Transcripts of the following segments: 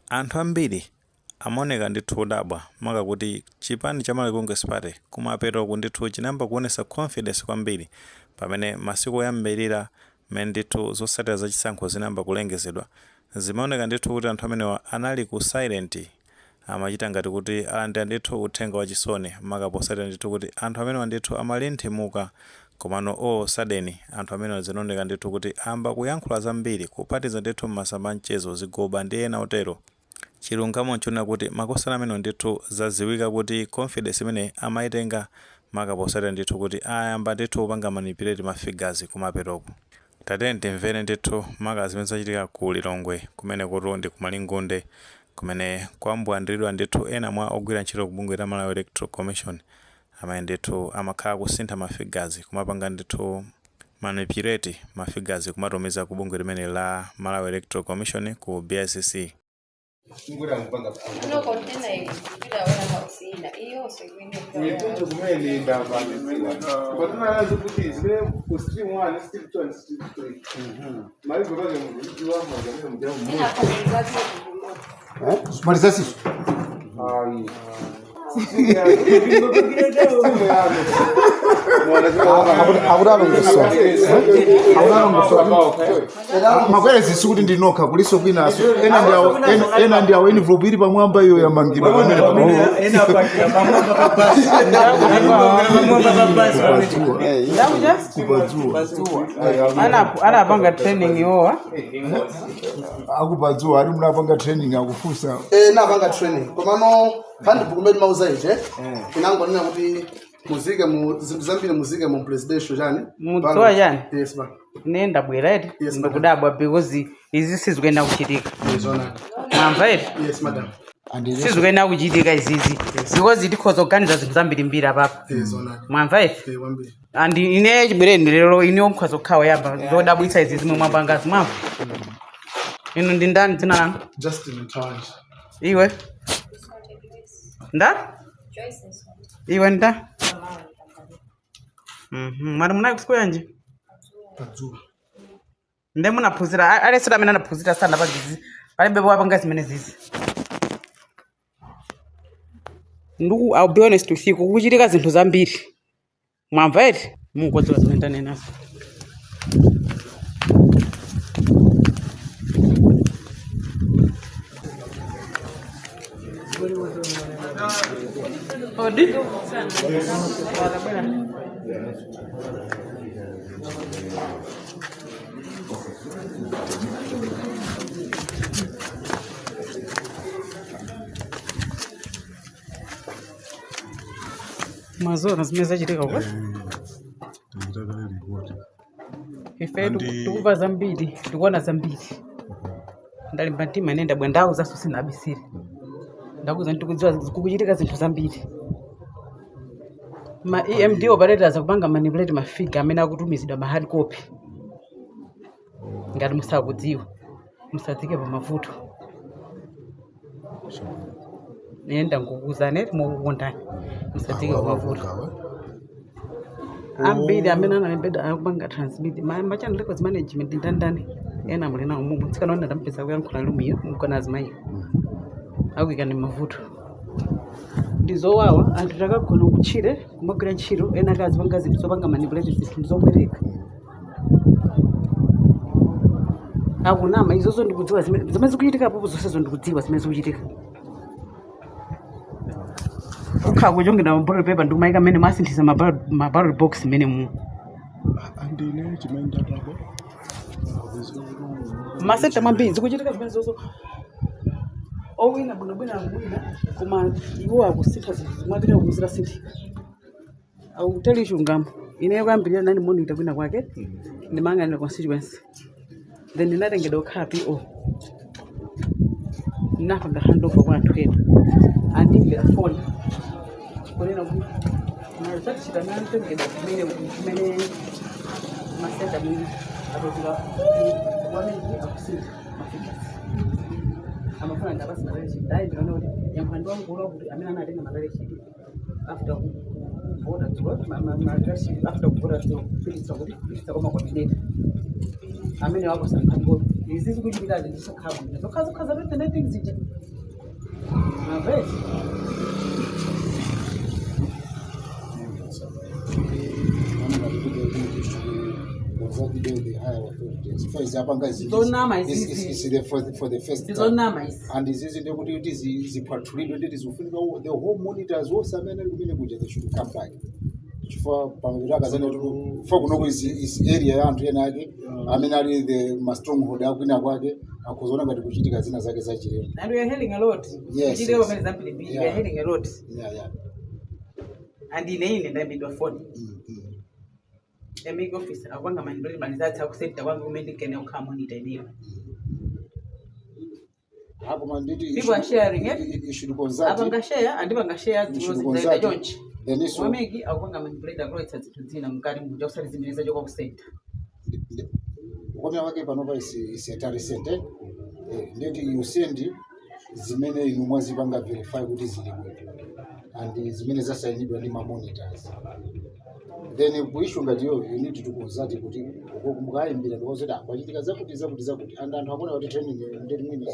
anthu ambiri amaoneka ndithu odabwa maka kuti chipani cha Malawi Congress Party kumapeto ndithu chinayamba kuonesa confidence kwambiri pamene masiku oyambirira mmene ndithu zotsatira za chisankho zinayamba kulengezedwa zimaoneka ndithu kuti anthu amenewa anali ku silent amachita ngati kuti alandira ndithu uthenga wachisoni maka posatira ndithu kuti anthu amenewa ndithu amalinthemuka komano sudden anthu amenewa zinaoneka ndithu kuti amba kuyankhula zambiri kupatiza ndithu m'masamba mchezo zigoba ndi ena otero. Chilungamo nchona kuti makosana amene ndithu zaziwika kuti confidence imene amaitenga maka posatira ndithu kuti ayamba ndithu kupanga manipulate mafigures kumapetoko. Tatente mvene ndithu maka zimene zachitika ku Lilongwe kumene kuti ndi kumalingunde kumene kwambwandiridwa ndithu ena mwa ogwira ntchito kubungwe la Malawi Electoral Commission amene ndithu amakhala kusintha mafigures kumapanga ndithu manipulate mafigures kumatumiza ku bungwe limene la Malawi Electoral Commission ku BICC. No contiene la buena cocina. Io seguendo il punto come le da ma tu non hai saputo se o stream 1 stream 2 stream 3 ma io vorrei che mi Malizasi. Ai. Makwere zisukuti ndinoka kuliso kwinaso ena ndiawo envelope iri pamwamba iyo yamangidwa pamene anapanga training yowa akupadzua ari munapanga training akufusa napanga training komano kandi bukumedi mauzaije inango nina kuti muzike mu zinthu zambiri muzike mu presidential chani mudziwa chani yes ba nenda bwereti ndikudabwa because izi sizikuenda kuchitika mwamva eti yes madam sizikuenda kuchitika izizi because tikhoza kuganiza zinthu zambirimbiri apapo mwamva eti andi ine chibwereni lero ine omkhoza kukhawa yamba zodabwitsa izi zimwe mwapangazi mwamva inu ndi ndani dzina lanu Justin Tange iwe nda iwe nda mwari muna kusikoya nje Padzuwa nde munaphunzira alesera amene anaphunzira sana pazizi palibe wapanga zimene zizi nduku I'll be honest with you kukuchitika zinthu zambiri mwamva eti mungodziwa zimene tanenazo Odi? Mazora zimeza chitika kwa? Ife tukuva zambiri, tukuona zambiri. Ndalimba ntima nenda bwendau zaso sina abisiri. Ndakuza ndikudziwa kukuchitika zinthu zambiri. Ma EMD operators akupanga manipulate mafigure amene akutumizidwa ma hard copy. Ngati musakudziwa. Musadzike pa mavuto. Nenda ngukuza neti mukukondani. Musadzike pa mavuto. Ambiri amene analembeda akupanga transmit ma channel records management ndandani. Ena mulina umumu tsikanaona tampeza kuyankhula lumiyo mukona azimayo. Akuika ni mavuto ndizowawa anthu takagona kutchire kumagwira ntchito ena akazi panga zinthu zopanga manipulate zinthu ndizobwereka akunama izozo ndikudziwa zimene zikuchitika apopo zonsezo ndikudziwa zimene zikuchitika ukha kuchongera mabottle paper ndikumayika mmene masinthiza mabottle box mmene mu andine chimene ndatapo masenta mwambiri zikuchitika zimene zozo owina bwinobwina akubwina koma iwo akusintha zinthu mwapita kuzira sinthi akutali chungamo ine yakuyambirira nani monitor kwina kwake ndimang'anira constituency then ndinatengedwa kukhala PO ndinapanga handover kwa anthu ena andimvera foni kunena kuti mazachita nantengedwa kumene masenta mwini atotika wamene akusintha mafigures amafuna ndabasi malaria dai ndinoona yampando wangu kulo kuti amene anatenga malaria chidi after kuvoda tuwa malaria after kuvoda tuwa filisa kuti filisa koma coordinator amene wako sankango izi zikuchitika zindisokhabu zokhaza pete ndingi zija mavesi Zonama for the first time. Zonama And this is the patrol the whole monitors also they should come back. For kuno is area yantu yenake amenali the stronghold akwina kwake akuzona ngati kuchitika zina zake za chilema. And we are hearing a lot. Yes. We are hearing a lot. Yeah. And in ndabidwa phone. Emigo office akwanga manibali malizati akusenta kwanga kumende kene ukamonitor niyo. People are sharing it. You should consult. Abanga share and banga share the jonch. Then this one Wamegi akwanga manipulate grow itsatsi tuzina mukari muja usali zimeleza joko kusenta. Ukomya wake panova is a recent ndeti you send zimene inumwazi banga verify kuti zili and zimene zasainidwa ndi monitors. Then kuishu ngati yo you need to consult kuti mukayimbira because apachitika zakuti and anthu akona kuti training ndeti mwini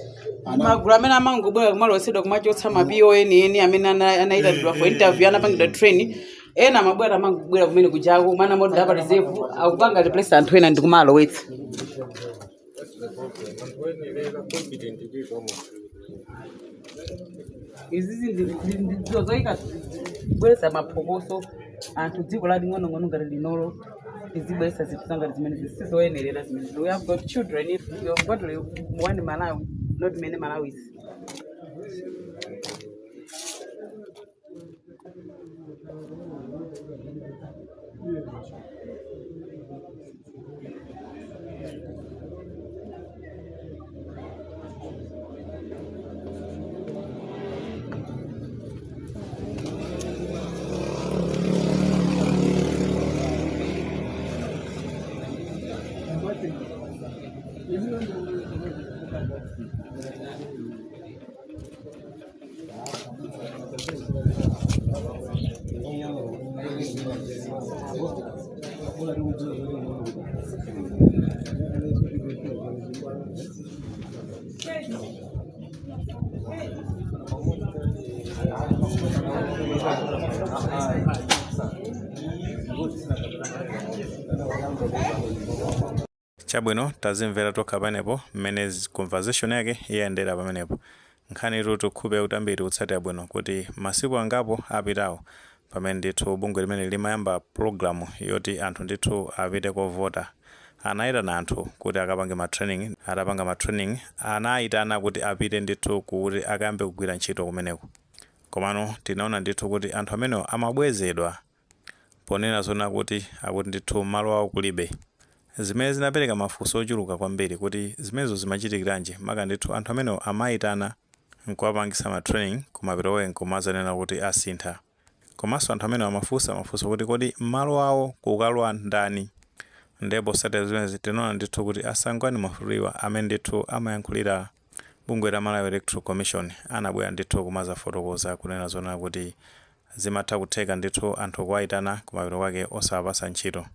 magulu amene amangobwera kumalosedwa kumachotsa mapon amene anayitanidwa for interview anapangidwa training ena mabwera amangobwera kumene kujako mana model apa reserve akupanga replace anthu ena ndi kumalowetsa izi ndizozoika kubweretsa maphokoso anthu dziko la ling'onong'ono ngati linolo izibweretsa zinthu zangati zimene zisizoyenerera zimene we have got children if you have got one Malawi not many Malawis. Chabwino tazimvera tokha panepo mmene conversation yake iyendera pamenepo nkhani tutu khube utambiri utsatira bwino kuti masiku angapo apitawo pamene ndithu bungwe limene limayamba programu yoti anthu ndithu apite kovota anayitana anthu kuti akapange matraining atapanga matraining anayitana kuti apite ndithu kuti akayambe kugwira ntchito kumeneko komano tinaona ndithu kuti anthu amenewo amabwezedwa ponena zona kuti akuti ndithu malo awo kulibe zimene zinapereka mafunso ochuluka kwambiri kuti zimenezo zimachitikiranji maka ndithu anthu amenewo amayitana nkuwapangisa matraining kumaperowe nkumazanena kuti asintha komanso anthu amenewo amafunsa kuti kodi malo awo kukalowa ndani ndipo sate zimene tinaona ndithu kuti asangwani mafuriwa amene ndithu amayankhulira bungwe la Malawi Electoral Commission anabwera ndithu kumazafotokoza kunena zona kuti zimatha kutheka ndithu anthu kuwayitana kumapiro kwake osawapasa ntchito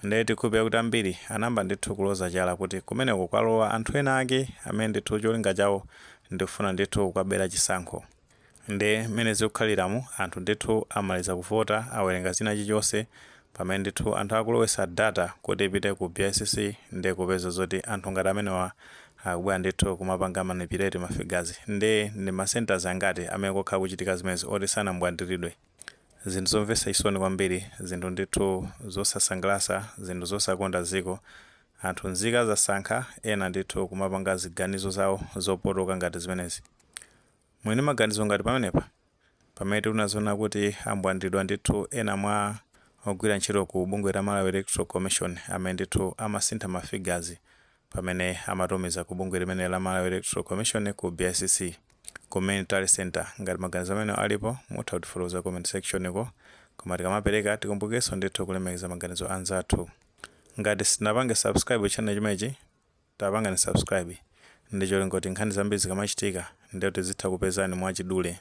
ndeti khupira kuti ambiri anamba ndithu kuloza chala kuti kumene kukalowa anthu ena ake amene ndithu cholinga chawo ndikufuna ndithu kukabera chisankho nde mmene zikukhaliramu anthu ndithu amaliza kuvota awerenga zina chilichonse pamene ndithu anthu akulowesa data kuti ipite ku BICC nde kupeza zoti anthu ngati amenewa akubwera ndithu kumapanga manipulate mafigazi nde ndi macenters angati amene kokhala kuchitika zimezi oti sanambwandiridwe zinthu zomvetsa isoni kwambiri zinthu ndithu zosasangalasa zinthu zosakonda ziko anthu nzika zasankha ena ndithu kumapanga ziganizo zawo zopotoka ngati zimenezi mwini maganizo ngati pamenepa pamene tinazona kuti ambwandiridwa ndithu ena mwa ogwira ntchito ku bungwe la Malawi Electoral Commission amene ndithu amasintha mafigazi pamene amatumiza ku bungwe limene la Malawi Electoral Commission ku BICC Community Center ngati maganizo amene alipo mutha kutifotokoza comment section iko koma tikamapereka tikumbukenso ndithu kulemekeza maganizo anzathu ngati sinapange subscribe channel chimenechi tapanga ni subscribe ndicho lingoti nkhani zambiri zikamachitika ndiyoti zitha kupezani mwachidule.